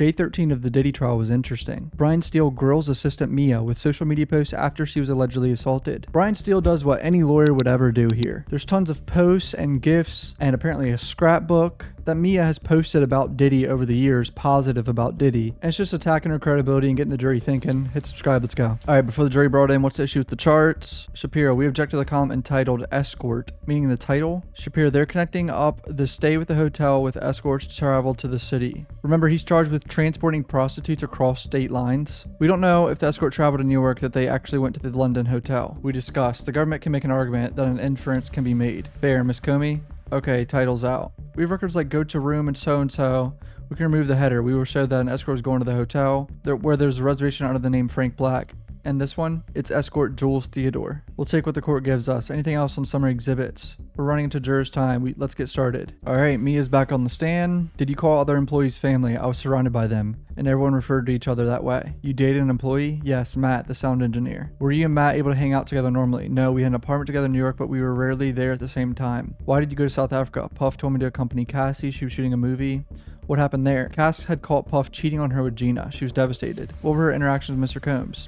Day 13 of the Diddy trial was interesting. Brian Steele grills assistant Mia with social media posts after she was allegedly assaulted. Brian Steele does what any lawyer would ever do here. There's tons of posts and GIFs and apparently a scrapbook that Mia has posted about Diddy over the years, positive about Diddy. And it's just attacking her credibility and getting the jury thinking. Hit subscribe, let's go. Alright, before the jury brought in, what's the issue with the charts? Shapiro, we object to the column entitled Escort, meaning the title. Shapiro, they're connecting up the stay with the hotel with escorts to travel to the city. Remember, he's charged with transporting prostitutes across state lines. We don't know if the escort traveled to New York, that they actually went to the London hotel. We discussed. The government can make an argument that an inference can be made. Fair, Miss Comey? Okay, title's out. We have records like go to room and so. We can remove the header. We will show that an escort was going to the hotel where there's a reservation under the name Frank Black. And this one, it's escort Jules Theodore. We'll take what the court gives us. Anything else on summary exhibits? We're running into jurors' time. Let's get started. All right, Mia's back on the stand. Did you call other employees family? I was surrounded by them, and everyone referred to each other that way. You dated an employee? Yes, Matt, the sound engineer. Were you and Matt able to hang out together normally? No, we had an apartment together in New York, but we were rarely there at the same time. Why did you go to South Africa? Puff told me to accompany Cassie. She was shooting a movie. What happened there? Cass had caught Puff cheating on her with Gina. She was devastated. What were her interactions with Mr. Combs?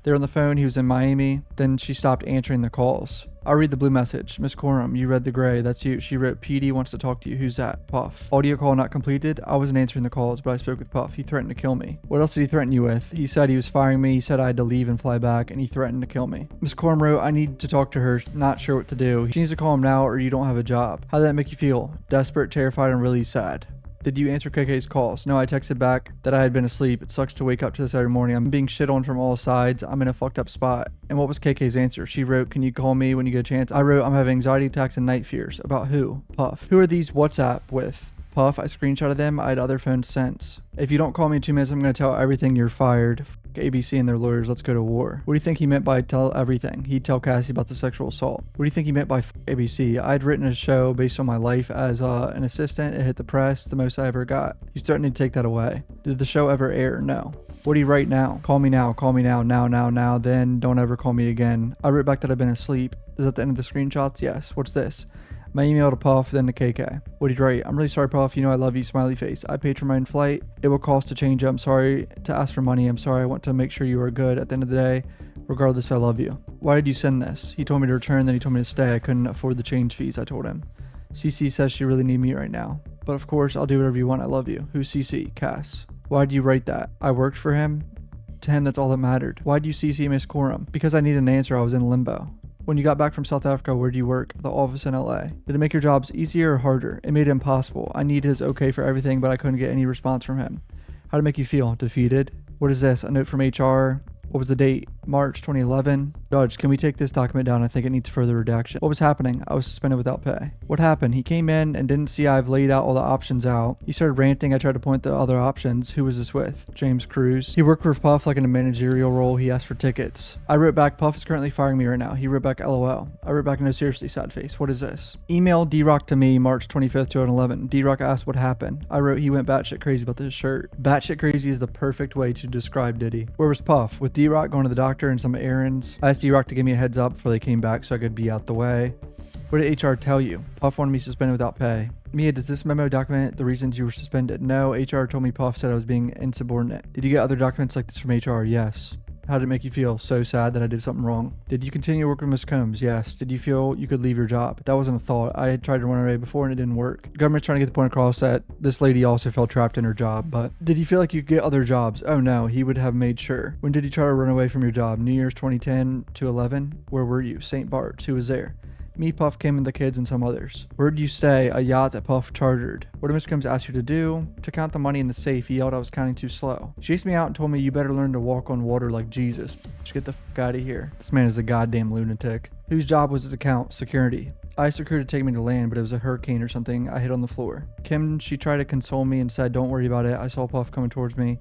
They were on the phone. He was in Miami. Then she stopped answering the calls. I'll read the blue message. Miss Coram, you read the gray. That's you. She wrote, PD wants to talk to you. Who's that? Puff. Audio call not completed. I wasn't answering the calls, but I spoke with Puff. He threatened to kill me. What else did he threaten you with? He said he was firing me. He said I had to leave and fly back, and he threatened to kill me. Miss Coram wrote, I need to talk to her. Not sure what to do. She needs to call him now or you don't have a job. How did that make you feel? Desperate, terrified, and really sad. Did you answer KK's calls? No, I texted back that I had been asleep. It sucks to wake up to this every morning. I'm being shit on from all sides. I'm in a fucked up spot. And what was KK's answer? She wrote, can you call me when you get a chance? I wrote, I'm having anxiety attacks and night fears. About who? Puff. Who are these WhatsApp with? Puff. I screenshotted them. I had other phones since. If you don't call me in 2 minutes, I'm going to tell everything you're fired. ABC and their lawyers, let's go to war. What do you think he meant by tell everything? He'd tell Cassie about the sexual assault. What do you think he meant by ABC? I'd written a show based on my life as an assistant. It hit the press, the most I ever got. He's threatening to take that away. Did the show ever air? No. What do you write now? Call me now, now, then don't ever call me again. I wrote back that I've been asleep. Is that the end of the screenshots? Yes. What's this? My email to Puff, then to KK. What did you write? I'm really sorry, Puff. You know I love you, smiley face. I paid for my own flight. It will cost to change it. I'm sorry to ask for money. I'm sorry. I want to make sure you are good. At the end of the day, regardless, I love you. Why did you send this? He told me to return, then he told me to stay. I couldn't afford the change fees, I told him. CC says she really need me right now. But of course, I'll do whatever you want. I love you. Who's CC? Cass. Why did you write that? I worked for him. To him, that's all that mattered. Why did you CC Miss Coram? Because I needed an answer. I was in limbo. When you got back from South Africa, where do you work? The office in LA. Did it make your jobs easier or harder? It made it impossible. I need his okay for everything, but I couldn't get any response from him. How did it make you feel? Defeated? What is this? A note from HR? What was the date? March 2011. Judge, can we take this document down? I think it needs further redaction. What was happening? I was suspended without pay. What happened? He came in and didn't see I've laid out all the options out. He started ranting. I tried to point the other options. Who was this with? James Cruz. He worked for Puff like in a managerial role. He asked for tickets. I wrote back, Puff is currently firing me right now. He wrote back, LOL. I wrote back, no seriously, sad face. What is this? Email D-Rock to me, March 25th, 2011. D-Rock asked what happened. I wrote, he went batshit crazy about this shirt. Batshit crazy is the perfect way to describe Diddy. Where was Puff? With D-Rock going to the doctor and some errands. I asked D-Rock to give me a heads up before they came back so I could be out the way. What did HR tell you? Puff wanted me suspended without pay. Mia, does this memo document the reasons you were suspended? No, HR told me Puff said I was being insubordinate. Did you get other documents like this from HR? Yes. How did it make you feel? So sad that I did something wrong. Did you continue to work with Miss Combs? Yes. Did you feel you could leave your job? That wasn't a thought. I had tried to run away before and it didn't work. The government's trying to get the point across that this lady also felt trapped in her job, but did you feel like you could get other jobs? Oh no, he would have made sure. When did you try to run away from your job? New Year's 2010 to 11? Where were you? St. Bart's. Who was there? Me, Puff, Kim, and the kids, and some others. Where did you stay? A yacht that Puff chartered. What did Miss Combs ask you to do? To count the money in the safe. He yelled I was counting too slow. She chased me out and told me you better learn to walk on water like Jesus. Just get the fuck out of here. This man is a goddamn lunatic. Whose job was it to count? Security. I asked the crew to take me to land, but it was a hurricane or something. I hit on the floor. Kim, she tried to console me and said, don't worry about it. I saw Puff coming towards me.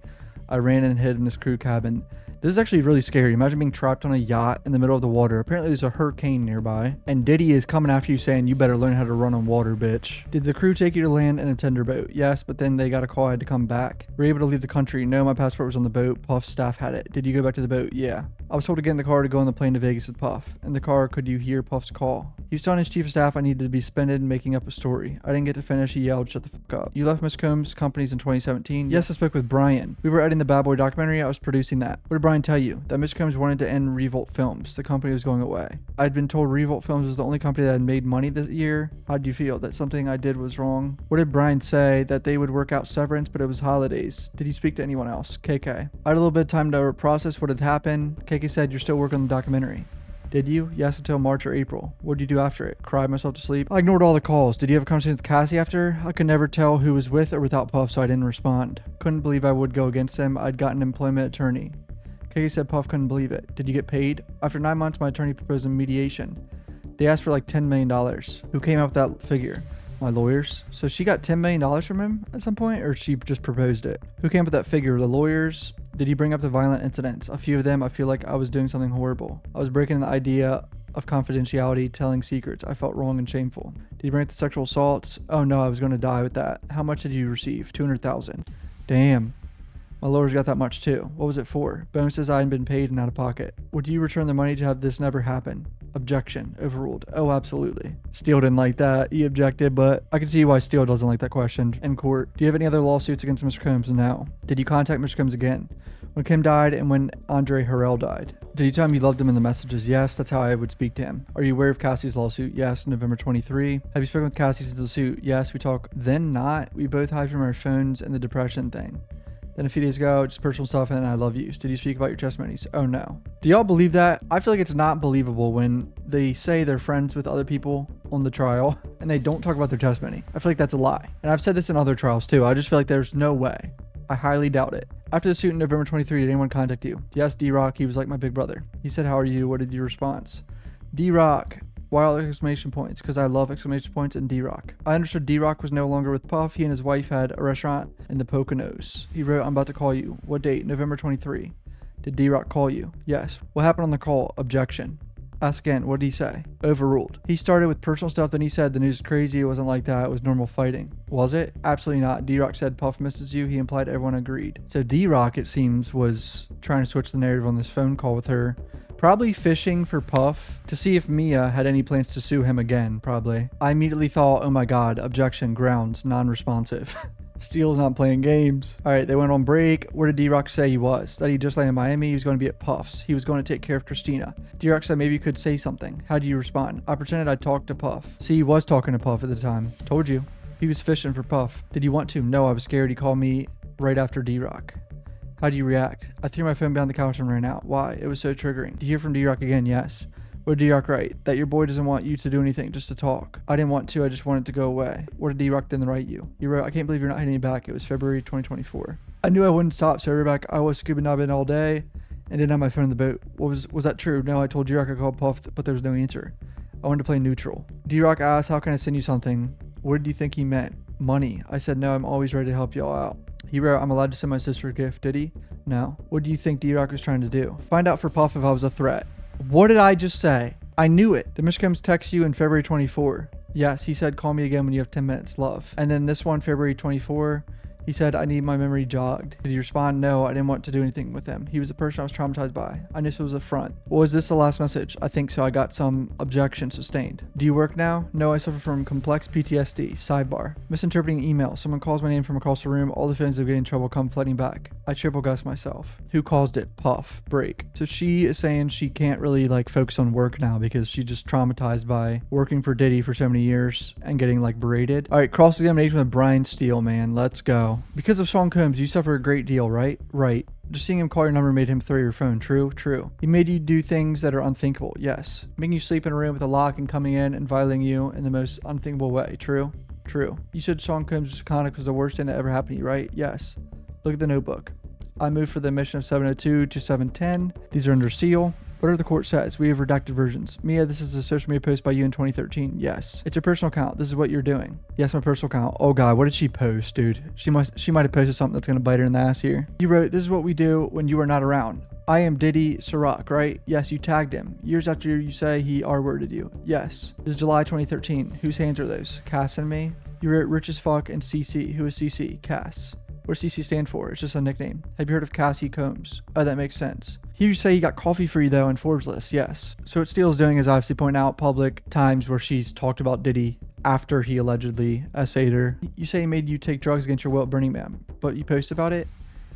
I ran and hid in his crew cabin. This is actually really scary. Imagine being trapped on a yacht in the middle of the water. Apparently there's a hurricane nearby. And Diddy is coming after you saying, you better learn how to run on water, bitch. Did the crew take you to land in a tender boat? Yes, but then they got a call I had to come back. Were you able to leave the country? No, my passport was on the boat. Puff's staff had it. Did you go back to the boat? Yeah. I was told to get in the car to go on the plane to Vegas with Puff. In the car, could you hear Puff's call? He was telling his chief of staff I needed to be suspended and making up a story. I didn't get to finish. He yelled, shut the fuck up. You left Miss Combs' companies in 2017? Yes, I spoke with Brian. We were editing the Bad Boy documentary. I was producing that. What did Brian tell you? That Miss Combs wanted to end Revolt Films. The company was going away. I'd been told Revolt Films was the only company that had made money this year. How did you feel? That something I did was wrong? What did Brian say? That they would work out severance, but it was holidays. Did you speak to anyone else? KK. I had a little bit of time to process what had happened. KK said you're still working on the documentary. Did you? Yes, until March or April. What did you do after it? Cried myself to sleep? I ignored all the calls. Did you have a conversation with Cassie after? I could never tell who was with or without Puff, so I didn't respond. Couldn't believe I would go against him. I'd gotten an employment attorney. KK said Puff couldn't believe it. Did you get paid? After 9 months, my attorney proposed a mediation. They asked for like $10 million. Who came up with that figure? My lawyers. So she got $10 million from him at some point, or she just proposed it? Who came up with that figure? The lawyers? Did he bring up the violent incidents? A few of them, I feel like I was doing something horrible. I was breaking the idea of confidentiality, telling secrets. I felt wrong and shameful. Did he bring up the sexual assaults? Oh no, I was going to die with that. How much did you receive? $200,000. Damn. My lawyers got that much too. What was it for? Bonuses I hadn't been paid and out of pocket. Would you return the money to have this never happen? Objection. Overruled. Oh, absolutely. Steele didn't like that. He objected, but I can see why Steele doesn't like that question in court. Do you have any other lawsuits against Mr. Combs? No. Did you contact Mr. Combs again? When Kim died and when Andre Harrell died? Did you tell him you loved him in the messages? Yes, that's how I would speak to him. Are you aware of Cassie's lawsuit? Yes, November 23. Have you spoken with Cassie since the suit? Yes, we talk. Then not. We both hide from our phones and the depression thing. Then a few days ago, just personal stuff, and I love you. Did you speak about your testimonies? Oh no. Do y'all believe that? I feel like it's not believable when they say they're friends with other people on the trial and they don't talk about their testimony. I feel like that's a lie. And I've said this in other trials too. I just feel like there's no way. I highly doubt it. After the suit in November 23, did anyone contact you? Yes, D-Rock. He was like my big brother. He said, how are you? What did your response? D-Rock. Why all exclamation points? Because I love exclamation points and D-Rock. I understood D-Rock was no longer with Puff. He and his wife had a restaurant in the Poconos. He wrote, I'm about to call you. What date? November 23. Did D-Rock call you? Yes. What happened on the call? Objection. Ask again. What did he say? Overruled. He started with personal stuff, then he said the news is crazy. It wasn't like that. It was normal fighting. Was it? Absolutely not. D-Rock said Puff misses you. He implied everyone agreed. So D-Rock, it seems, was trying to switch the narrative on this phone call with her. Probably fishing for Puff to see if Mia had any plans to sue him again, probably. I immediately thought, oh my god, objection, grounds, non-responsive. Steele's not playing games. Alright, they went on break. Where did D-Rock say he was? That he just landed in Miami. He was going to be at Puff's. He was going to take care of Christina. D-Rock said maybe you could say something. How do you respond? I pretended I'd talk to Puff. See, he was talking to Puff at the time. Told you. He was fishing for Puff. Did you want to? No, I was scared. He called me right after D-Rock. How do you react? I threw my phone behind the couch and ran out. Why? It was so triggering. To hear from D-Rock again, yes. What did D-Rock write? That your boy doesn't want you to do anything, just to talk. I didn't want to, I just wanted to go away. What did D-Rock then write you? He wrote, I can't believe you're not hitting me back. It was February 2024. I knew I wouldn't stop, so I wrote back, I was scuba diving all day and didn't have my phone in the boat. Was that true? No, I told D-Rock I called Puff, but there was no answer. I wanted to play neutral. D-Rock asked, how can I send you something? What did you think he meant? Money. I said, no, I'm always ready to help y'all out. He wrote, I'm allowed to send my sister a gift. Did he? No. What do you think D-Rock was trying to do? Find out for Puff if I was a threat. What did I just say? I knew it. Did Mr. Combs text you in February 24? Yes, he said, call me again when you have 10 minutes, love. And then this one, February 24, he said, I need my memory jogged. Did he respond? No, I didn't want to do anything with him. He was a person I was traumatized by. I knew it was a front. Was this the last message? I think so. I got some objection sustained. Do you work now? No, I suffer from complex PTSD. Sidebar. Misinterpreting email. Someone calls my name from across the room. All the feelings of getting in trouble come flooding back. I triple guess myself. Who caused it? Puff. Break. So she is saying she can't really focus on work now because she's just traumatized by working for Diddy for so many years and getting berated. All right, cross-examination with Brian Steele, man. Let's go. Because of Sean Combs, you suffer a great deal, right? Right. Just seeing him call your number made him throw your phone. True? True. He made you do things that are unthinkable. Yes. Making you sleep in a room with a lock and coming in and violating you in the most unthinkable way. True? True. You said Sean Combs' conduct was the worst thing that ever happened to you, right? Yes. Look at the notebook. I moved for the mission of 702 to 710. These are under seal. Whatever the court says, we have redacted versions. Mia, this is a social media post by you in 2013. Yes. It's your personal account. This is what you're doing. Yes, my personal account. Oh god, what did she post, dude? She might have posted something that's gonna bite her in the ass here. You wrote, this is what we do when you are not around. I am Diddy Ciroc, right? Yes, you tagged him. Years after you say he R-worded you. Yes. This is July 2013. Whose hands are those? Cass and me? You wrote rich as fuck and CC. Who is CC? Cass. What does CC stand for? It's just a nickname. Have you heard of Cassie Combs? Oh, that makes sense. Here you say he got coffee for you though in Forbes list. Yes. So what Steele's doing is obviously pointing out public times where she's talked about Diddy after he allegedly essayed her. You say he made you take drugs against your will at Burning Man, but you post about it?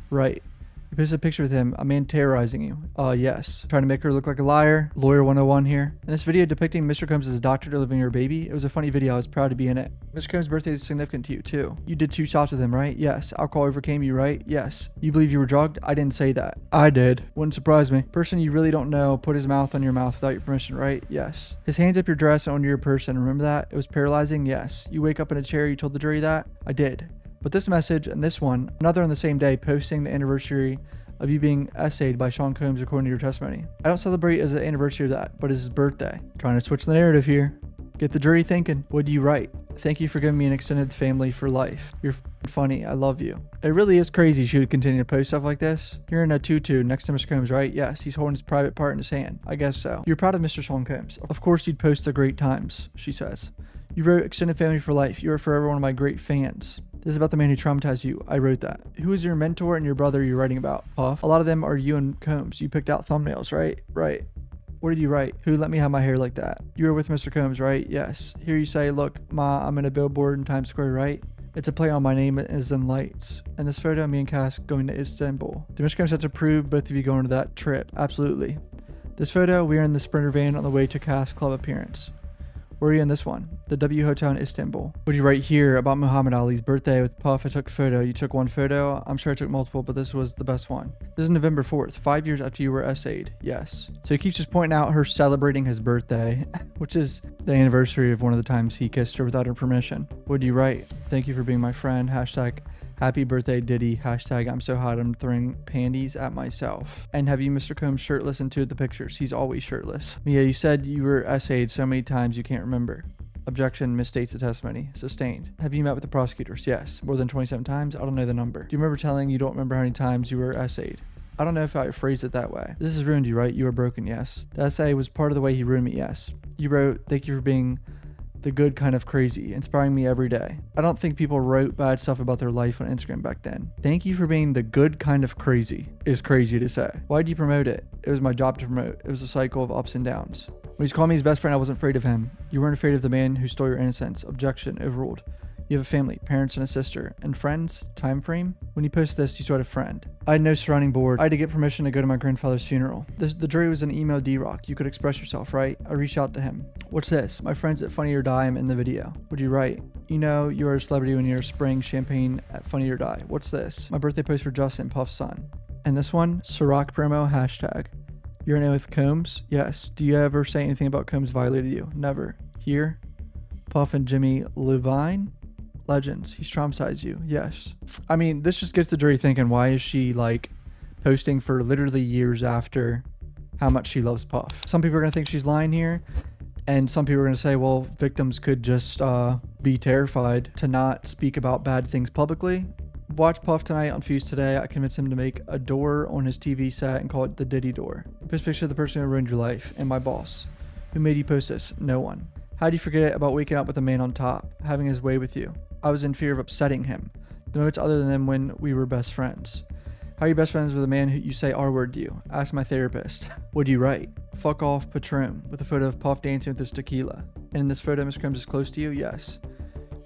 Right. You posted a picture with him, a man terrorizing you. Yes. Trying to make her look like a liar. Lawyer 101 here. In this video depicting Mr. Combs as a doctor delivering her baby, it was a funny video. I was proud to be in it. Mr. Combs' birthday is significant to you, too. You did 2 shots with him, right? Yes. Alcohol overcame you, right? Yes. You believe you were drugged? I didn't say that. I did. Wouldn't surprise me. Person you really don't know put his mouth on your mouth without your permission, right? Yes. His hands up your dress and onto your person. Remember that? It was paralyzing? Yes. You wake up in a chair, you told the jury that? I did. But this message and this one, another on the same day, posting the anniversary of you being essayed by Sean Combs according to your testimony. I don't celebrate as the anniversary of that, but it's his birthday. Trying to switch the narrative here. Get the jury thinking. What do you write? Thank you for giving me an extended family for life. You're funny. I love you. It really is crazy she would continue to post stuff like this. You're in a tutu next to Mr. Combs, right? Yes, he's holding his private part in his hand. I guess so. You're proud of Mr. Sean Combs. Of course you'd post the great times, she says. You wrote extended family for life. You are forever one of my great fans. This is about the man who traumatized you. I wrote that. Who is your mentor and your brother you're writing about? Puff. A lot of them are you and Combs. You picked out thumbnails, right? Right. What did you write? Who let me have my hair like that? You were with Mr. Combs, right? Yes. Here you say, look, Ma, I'm in a billboard in Times Square, right? It's a play on my name is in lights. And this photo, me and Cass going to Istanbul. Did Mr. Combs have to approve both of you going to that trip? Absolutely. This photo, we are in the Sprinter van on the way to Cass club appearance. Where are you in this one? The W Hotel in Istanbul. What do you write here about Muhammad Ali's birthday with Puff? I took a photo. You took one photo. I'm sure I took multiple, but this was the best one. This is November 4th, 5 years after you were essayed. Yes. So he keeps just pointing out her celebrating his birthday, which is the anniversary of one of the times he kissed her without her permission. What do you write? Thank you for being my friend. Hashtag happy birthday, Diddy. Hashtag I'm so hot I'm throwing panties at myself. And have you Mr. Combs shirtless in 2 of the pictures? He's always shirtless. Mia, you said you were essayed so many times you can't remember. Objection, misstates the testimony. Sustained. Have you met with the prosecutors? Yes. More than 27 times? I don't know the number. Do you remember telling you don't remember how many times you were essayed? I don't know if I phrased it that way. This has ruined you, right? You were broken, yes. The essay was part of the way he ruined me, yes. You wrote, thank you for being the good kind of crazy, inspiring me every day. I don't think people wrote bad stuff about their life on Instagram back then. Thank you for being the good kind of crazy is crazy to say. Why did you promote it? It was my job to promote. It was a cycle of ups and downs. When he's calling me his best friend, I wasn't afraid of him. You weren't afraid of the man who stole your innocence. Objection, overruled. You have a family, parents and a sister. And friends? Time frame? When you post this, you still had a friend. I had no surrounding board. I had to get permission to go to my grandfather's funeral. The jury was an email D-Rock. You could express yourself, right? I reached out to him. What's this? My friends at Funny or Die, I'm in the video. What do you write? You know you are a celebrity when you're spraying champagne at Funny or Die. What's this? My birthday post for Justin, Puff's son. And this one? Ciroc promo, hashtag. You're in it with Combs? Yes. Do you ever say anything about Combs violated you? Never. Here? Puff and Jimmy Levine? Legends. He's traumatized you. Yes. I mean, this just gets the jury thinking, why is she like posting for literally years after how much she loves Puff? Some people are going to think she's lying here. And some people are going to say, well, victims could just be terrified to not speak about bad things publicly. Watch Puff tonight on Fuse Today. I convinced him to make a door on his TV set and call it the Diddy door. Post a picture of the person who ruined your life and my boss. Who made you post this? No one. How do you forget about waking up with a man on top, having his way with you? I was in fear of upsetting him. The moments other than when we were best friends. How are you best friends with a man who you say R-word to you? Ask my therapist. What do you write? Fuck off Patron with a photo of Puff dancing with his tequila. And in this photo, Mr. Combs is close to you? Yes.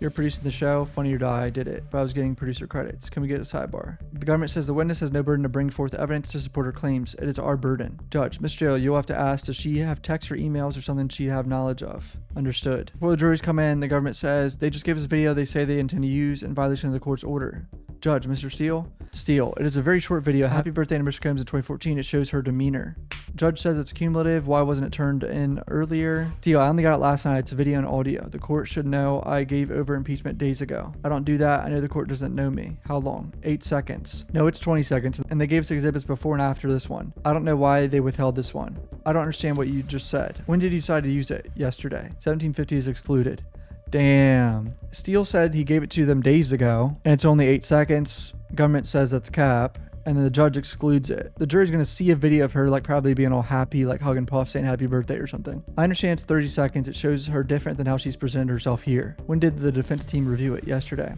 You're producing the show. Funny or Die, I did it, but I was getting producer credits. Can we get a sidebar? The government says the witness has no burden to bring forth evidence to support her claims. It is our burden. Judge, Ms. Jail, you'll have to ask, does she have texts or emails or something she'd have knowledge of? Understood. Before the juries come in, the government says they just gave us a video they say they intend to use in violation of the court's order. Judge, Mr. Steele? Steele, it is a very short video. Happy birthday to Mr. Combs in 2014. It shows her demeanor. Judge says it's cumulative. Why wasn't it turned in earlier? Steele, I only got it last night. It's a video and audio. The court should know I gave over impeachment days ago. I don't do that. I know the court doesn't know me. How long? 8 seconds. No, it's 20 seconds. And they gave us exhibits before and after this one. I don't know why they withheld this one. I don't understand what you just said. When did you decide to use it? Yesterday. 1750 is excluded. Damn. Steele said he gave it to them days ago, and it's only 8 seconds. Government says that's cap, and then the judge excludes it. The jury's gonna see a video of her like probably being all happy, like hugging Puff, saying happy birthday or something. I understand it's 30 seconds. It shows her different than how she's presented herself here. When did the defense team review it? Yesterday.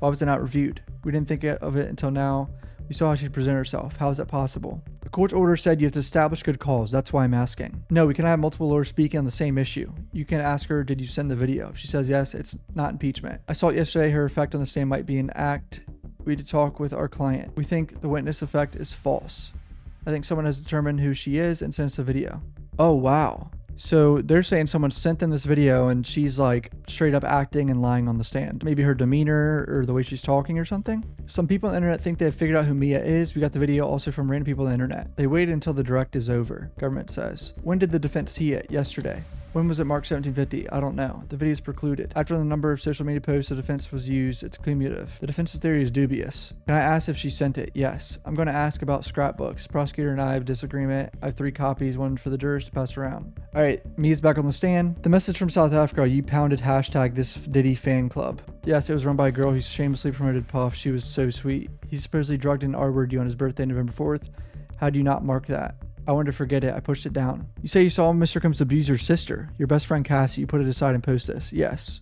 Why was it not reviewed? We didn't think of it until now. We saw how she presented herself. How is that possible? The court's order said you have to establish good cause. That's why I'm asking. No, we can have multiple lawyers speaking on the same issue. You can ask her, did you send the video? If she says yes, it's not impeachment. I saw it yesterday. Her effect on the stand might be an act. We need to talk with our client. We think the witness effect is false. I think someone has determined who she is and sent us a video. Oh, wow. So they're saying someone sent them this video and she's like straight up acting and lying on the stand. Maybe her demeanor or the way she's talking or something. Some people on the internet think they've figured out who Mia is. We got the video also from random people on the internet. They waited until the direct is over, government says. When did the defense see it? Yesterday. When was it marked 1750? I don't know. The video is precluded. After the number of social media posts the defense was used, it's cumulative. The defense's theory is dubious. Can I ask if she sent it? Yes. I'm going to ask about scrapbooks. Prosecutor and I have disagreement. I have 3 copies, one for the jurors to pass around. All right, Mia's back on the stand. The message from South Africa, you pounded hashtag this Diddy fan club. Yes, it was run by a girl who shamelessly promoted Puff. She was so sweet. He supposedly drugged and R-worded you on his birthday, November 4th. How do you not mark that? I wanted to forget it. I pushed it down. You say you saw Mr. Combs abuse your sister. Your best friend Cassie. You put it aside and post this. Yes.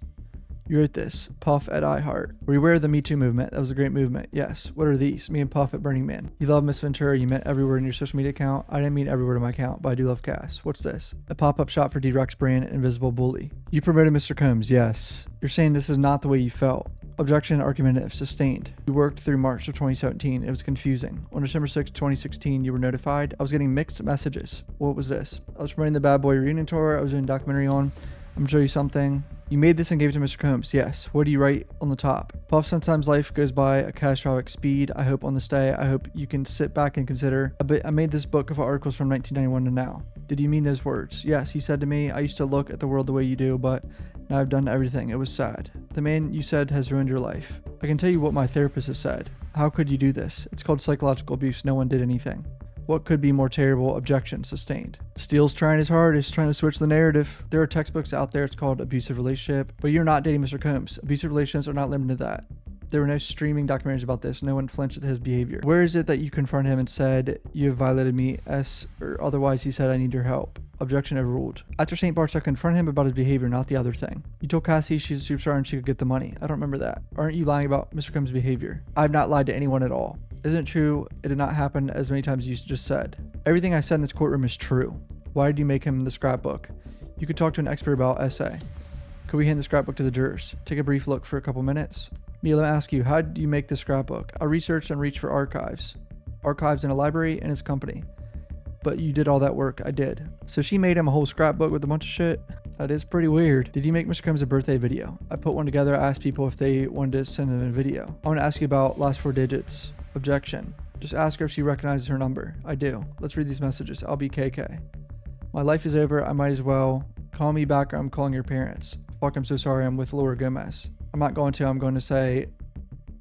You wrote this. Puff at iHeart. Were you aware of the Me Too movement? That was a great movement. Yes. What are these? Me and Puff at Burning Man. You love Miss Ventura. You meant every word in your social media account. I didn't mean every word in my account, but I do love Cass. What's this? A pop-up shop for D-Rock's brand, Invisible Bully. You promoted Mr. Combs. Yes. You're saying this is not the way you felt. Objection, argumentative, sustained. You worked through March of 2017. It was confusing. On December 6, 2016, you were notified. I was getting mixed messages. What was this? I was promoting the Bad Boy reunion tour. I was doing a documentary on. I'm gonna show you something. You made this and gave it to Mr. Combs. Yes. What do you write on the top? Puff, sometimes life goes by a catastrophic speed. I hope on this day, I hope you can sit back and consider. I made this book of articles from 1991 to now. Did you mean those words? Yes. He said to me, I used to look at the world the way you do, but now I've done everything. It was sad. The man you said has ruined your life. I can tell you what my therapist has said. How could you do this? It's called psychological abuse. No one did anything. What could be more terrible? Objection, sustained. Steele's trying his hardest, trying to switch the narrative. There are textbooks out there. It's called Abusive Relationship. But you're not dating Mr. Combs. Abusive relationships are not limited to that. There were no streaming documentaries about this. No one flinched at his behavior. Where is it that you confronted him and said, you have violated me, or otherwise he said, I need your help? Objection overruled. After St. Bart's, I confronted him about his behavior, not the other thing. You told Cassie she's a superstar and she could get the money. I don't remember that. Aren't you lying about Mr. Combs' behavior? I've not lied to anyone at all. Isn't it true? It did not happen as many times as you just said. Everything I said in this courtroom is true. Why did you make him the scrapbook? You could talk to an expert about essay. Could we hand the scrapbook to the jurors? Take a brief look for a couple minutes. Mia, let me ask you, how did you make this scrapbook? I researched and reached for archives. Archives in a library and his company. But you did all that work. I did. So she made him a whole scrapbook with a bunch of shit? That is pretty weird. Did you make Mr. Combs a birthday video? I put one together. I asked people if they wanted to send him a video. I want to ask you about last 4 digits. Objection. Just ask her if she recognizes her number. I do. Let's read these messages. I'll be KK. My life is over. I might as well. Call me back or I'm calling your parents. Fuck, I'm so sorry. I'm with Laura Gomez. I'm not going to. I'm going to say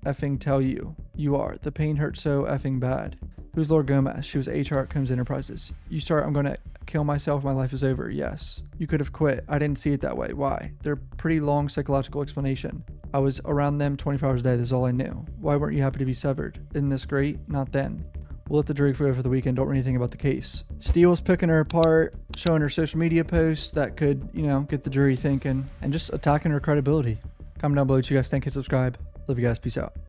effing tell you. You are. The pain hurts so effing bad. Who's Laura Gomez? She was HR at Combs Enterprises. You start, I'm going to kill myself. My life is over. Yes. You could have quit. I didn't see it that way. Why? They're pretty long psychological explanation. I was around them 24 hours a day. This is all I knew. Why weren't you happy to be severed? Isn't this great? Not then. We'll let the jury go for the weekend. Don't read anything about the case. Steele's picking her apart, showing her social media posts that could, get the jury thinking, and just attacking her credibility. Comment down below what you guys think and subscribe. Love you guys. Peace out.